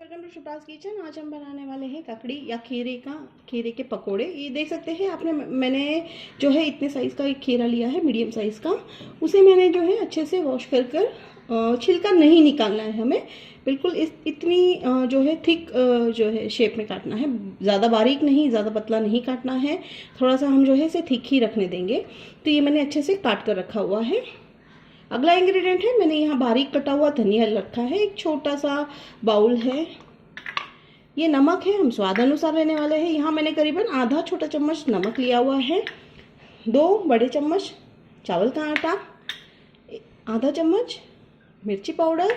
Welcome to शुभास kitchen. आज हम बनाने वाले हैं ककड़ी या खीरे के पकोड़े। ये देख सकते हैं आपने, मैंने जो है इतने साइज़ का एक खीरा लिया है, मीडियम साइज़ का। उसे मैंने जो है अच्छे से वॉश कर छिलका नहीं निकालना है हमें, बिल्कुल इतनी जो है थिक जो है शेप में काटना है। ज़्यादा बारीक नहीं, ज़्यादा पतला नहीं काटना है, थोड़ा सा हम जो है इसे थिक ही रखने देंगे। तो ये मैंने अच्छे से काट कर रखा हुआ है। अगला इंग्रेडिएंट है, मैंने यहाँ बारीक कटा हुआ धनिया रखा है, एक छोटा सा बाउल है। ये नमक है, हम स्वाद अनुसार लेने वाले हैं। यहाँ मैंने करीबन आधा छोटा चम्मच नमक लिया हुआ है, 2 बड़े चम्मच चावल का आटा, आधा चम्मच मिर्ची पाउडर,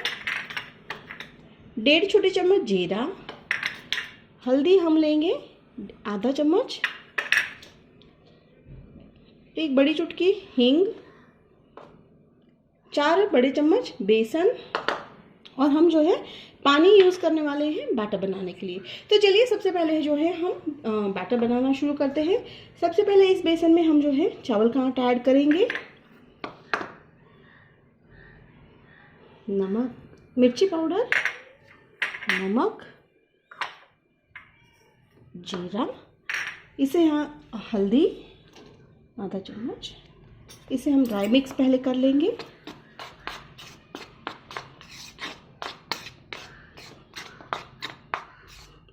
1.5 छोटे चम्मच जीरा, हल्दी हम लेंगे आधा चम्मच, 1 बड़ी चुटकी हींग, 4 बड़े चम्मच बेसन, और हम जो है पानी यूज़ करने वाले हैं बैटर बनाने के लिए। तो चलिए सबसे पहले जो है हम बैटर बनाना शुरू करते हैं। सबसे पहले इस बेसन में हम जो है चावल का आटा ऐड करेंगे, नमक, मिर्ची पाउडर, नमक, जीरा, इसे यहाँ हल्दी आधा चम्मच, इसे हम ड्राई मिक्स पहले कर लेंगे।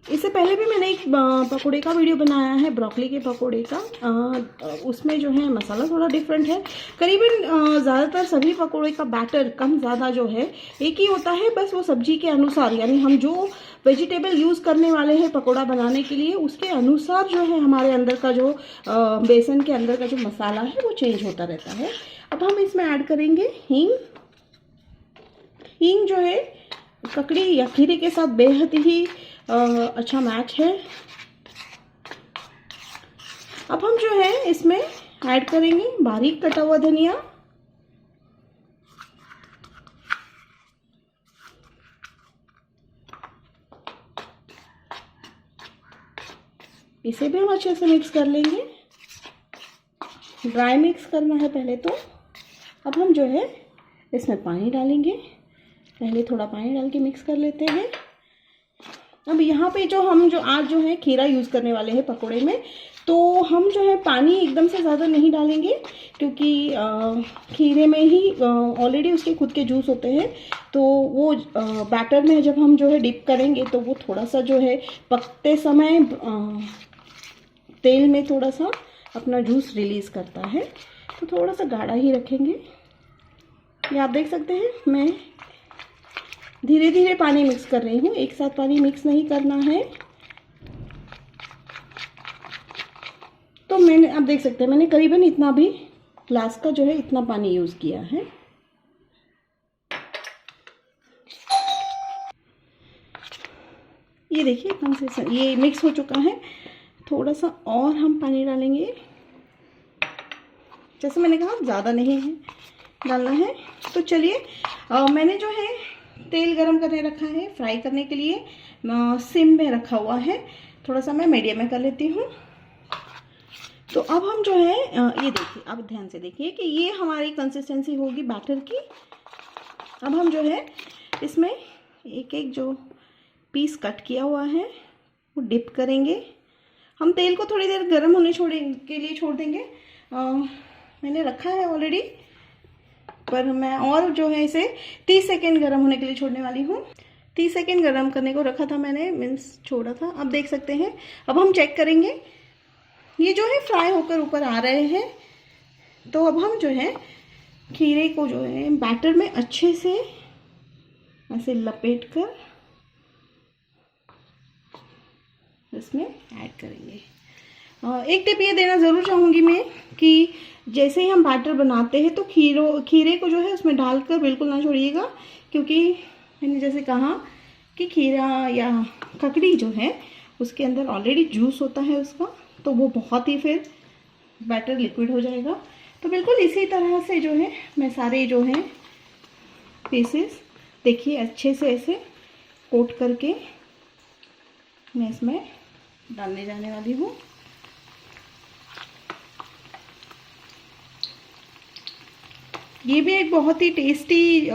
इससे पहले भी मैंने एक पकोड़े का वीडियो बनाया है, ब्रोकली के पकोड़े का। उसमें जो है मसाला थोड़ा डिफरेंट है। करीबन ज़्यादातर सभी पकोड़े का बैटर कम ज़्यादा जो है एक ही होता है, बस वो सब्जी के अनुसार, यानी हम जो वेजिटेबल यूज़ करने वाले हैं पकोड़ा बनाने के लिए उसके अनुसार जो है हमारे अंदर का जो बेसन के अंदर का जो मसाला है वो चेंज होता रहता है। अब हम इसमें ऐड करेंगे हींग। हींग जो है ककड़ी या खीरे के साथ बेहद ही अच्छा मैच है। अब हम जो है इसमें ऐड करेंगे बारीक कटा हुआ धनिया, इसे भी हम अच्छे से मिक्स कर लेंगे। ड्राई मिक्स करना है पहले तो। अब हम जो है इसमें पानी डालेंगे, पहले थोड़ा पानी डाल के मिक्स कर लेते हैं। अब यहाँ पे जो हम जो आज जो है खीरा यूज़ करने वाले हैं पकोड़े में, तो हम जो है पानी एकदम से ज़्यादा नहीं डालेंगे, क्योंकि खीरे में ही ऑलरेडी उसके खुद के जूस होते हैं। तो वो बैटर में जब हम जो है डिप करेंगे तो वो थोड़ा सा जो है पकते समय तेल में थोड़ा सा अपना जूस रिलीज़ करता है। तो थोड़ा सा गाढ़ा ही रखेंगे। ये आप देख सकते हैं, मैं धीरे धीरे पानी मिक्स कर रही हूँ, एक साथ पानी मिक्स नहीं करना है। तो मैंने, आप देख सकते हैं, मैंने करीबन इतना भी ग्लास का जो है इतना पानी यूज़ किया है। ये देखिए एकदम से ये मिक्स हो चुका है। थोड़ा सा और हम पानी डालेंगे, जैसे मैंने कहा ज़्यादा नहीं है डालना है। तो चलिए मैंने जो है तेल गरम करने रखा है फ्राई करने के लिए, सिम में रखा हुआ है, थोड़ा सा मैं मीडियम में कर लेती हूँ। तो अब हम जो है ये देखिए, अब ध्यान से देखिए कि ये हमारी कंसिस्टेंसी होगी बैटर की। अब हम जो है इसमें एक एक जो पीस कट किया हुआ है वो डिप करेंगे। हम तेल को थोड़ी देर गर्म होने के लिए छोड़ देंगे। मैंने रखा है ऑलरेडी, पर मैं और जो है इसे 30 सेकेंड गर्म होने के लिए छोड़ने वाली हूँ। 30 सेकेंड गर्म करने को रखा था मैंने, मीन्स छोड़ा था। अब देख सकते हैं, अब हम चेक करेंगे, ये जो है फ्राई होकर ऊपर आ रहे हैं। तो अब हम जो है खीरे को जो है बैटर में अच्छे से ऐसे लपेट कर इसमें ऐड करेंगे। एक टिप ये देना ज़रूर चाहूँगी मैं कि जैसे ही हम बैटर बनाते हैं तो खीरे को जो है उसमें डालकर बिल्कुल ना छोड़िएगा, क्योंकि मैंने जैसे कहा कि खीरा या ककड़ी जो है उसके अंदर ऑलरेडी जूस होता है उसका, तो वो बहुत ही फिर बैटर लिक्विड हो जाएगा। तो बिल्कुल इसी तरह से जो है मैं सारे जो है पीसेस देखिए अच्छे से ऐसे कोट करके मैं इसमें डालने जाने वाली हूँ। ये भी एक बहुत ही टेस्टी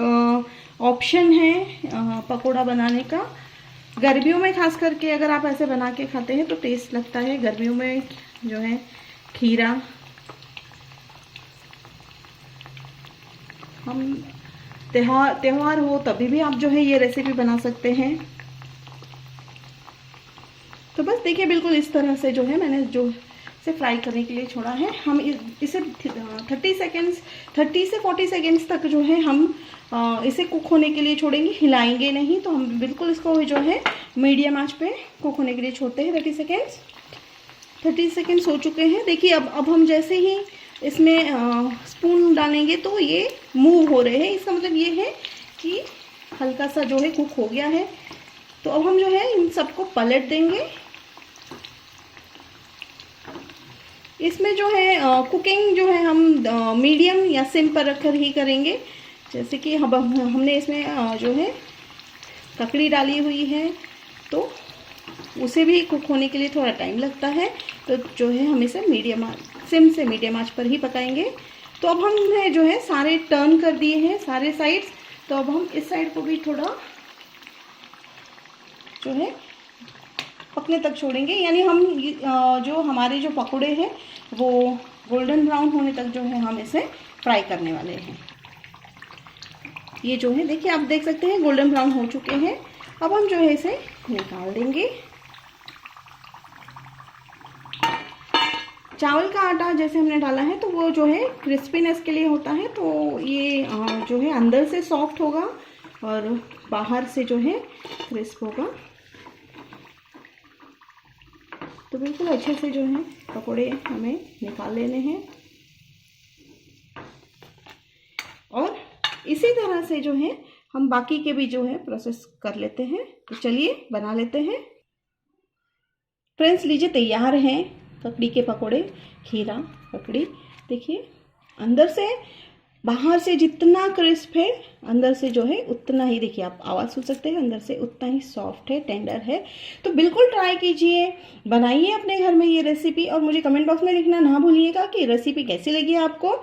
ऑप्शन है पकोड़ा बनाने का। गर्मियों में खास करके अगर आप ऐसे बना के खाते हैं तो टेस्ट लगता है। गर्मियों में जो है खीरा हम त्योहार हो तभी भी आप जो है ये रेसिपी बना सकते हैं। तो बस देखिए बिल्कुल इस तरह से जो है मैंने जो से फ्राई करने के लिए छोड़ा है। हम इसे 30 से 40 सेकेंड्स तक जो है हम इसे कुक होने के लिए छोड़ेंगे, हिलाएंगे नहीं। तो हम बिल्कुल इसको जो है मीडियम आंच पे कुक होने के लिए छोड़ते हैं। 30 सेकेंड्स हो चुके हैं। देखिए अब हम जैसे ही इसमें स्पून डालेंगे तो ये मूव हो रहे हैं, इसका मतलब ये है कि हल्का सा जो है कुक हो गया है। तो अब हम जो है इन सबको पलट देंगे। इसमें जो है कुकिंग जो है हम मीडियम या सिम पर रखकर ही करेंगे। जैसे कि हमने इसमें जो है ककड़ी डाली हुई है तो उसे भी कुक होने के लिए थोड़ा टाइम लगता है। तो जो है हम इसे सिम से मीडियम आंच पर ही पकाएंगे। तो अब हमने जो है सारे टर्न कर दिए हैं सारे साइड्स। तो अब हम इस साइड को भी थोड़ा जो है पकने तक छोड़ेंगे, यानी हम जो हमारे जो पकोड़े हैं वो गोल्डन ब्राउन होने तक जो है हम इसे फ्राई करने वाले हैं। ये जो है देखिए आप देख सकते हैं गोल्डन ब्राउन हो चुके हैं। अब हम जो है इसे निकाल देंगे। चावल का आटा जैसे हमने डाला है तो वो जो है क्रिस्पीनेस के लिए होता है। तो ये जो है अंदर से सॉफ्ट होगा और बाहर से जो है क्रिस्प होगा। तो बिल्कुल अच्छे से जो है पकोड़े हमें निकाल लेने हैं और इसी तरह से जो है हम बाकी के भी जो है प्रोसेस कर लेते हैं। तो चलिए बना लेते हैं। फ्रेंड्स लीजिए तैयार हैं ककड़ी के पकोड़े। खीरा ककड़ी देखिए अंदर से बाहर से जितना क्रिस्प है अंदर से जो है उतना ही, देखिए आप आवाज़ सुन सकते हैं, अंदर से उतना ही सॉफ्ट है, टेंडर है। तो बिल्कुल ट्राई कीजिए, बनाइए अपने घर में ये रेसिपी और मुझे कमेंट बॉक्स में लिखना ना भूलिएगा कि रेसिपी कैसी लगी आपको।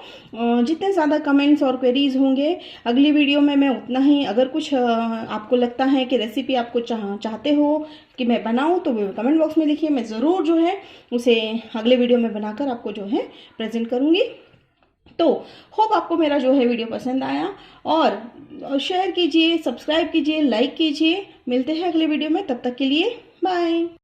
जितने ज़्यादा कमेंट्स और क्वेरीज होंगे अगली वीडियो में मैं उतना ही, अगर कुछ आपको लगता है कि रेसिपी आपको चाहते हो कि मैं बनाऊँ तो कमेंट बॉक्स में लिखिए। मैं ज़रूर जो है उसे अगले वीडियो में बनाकर आपको जो है प्रेजेंट करूँगी। तो होप आपको मेरा जो है वीडियो पसंद आया और शेयर कीजिए, सब्सक्राइब कीजिए, लाइक कीजिए। मिलते हैं अगले वीडियो में, तब तक के लिए बाय।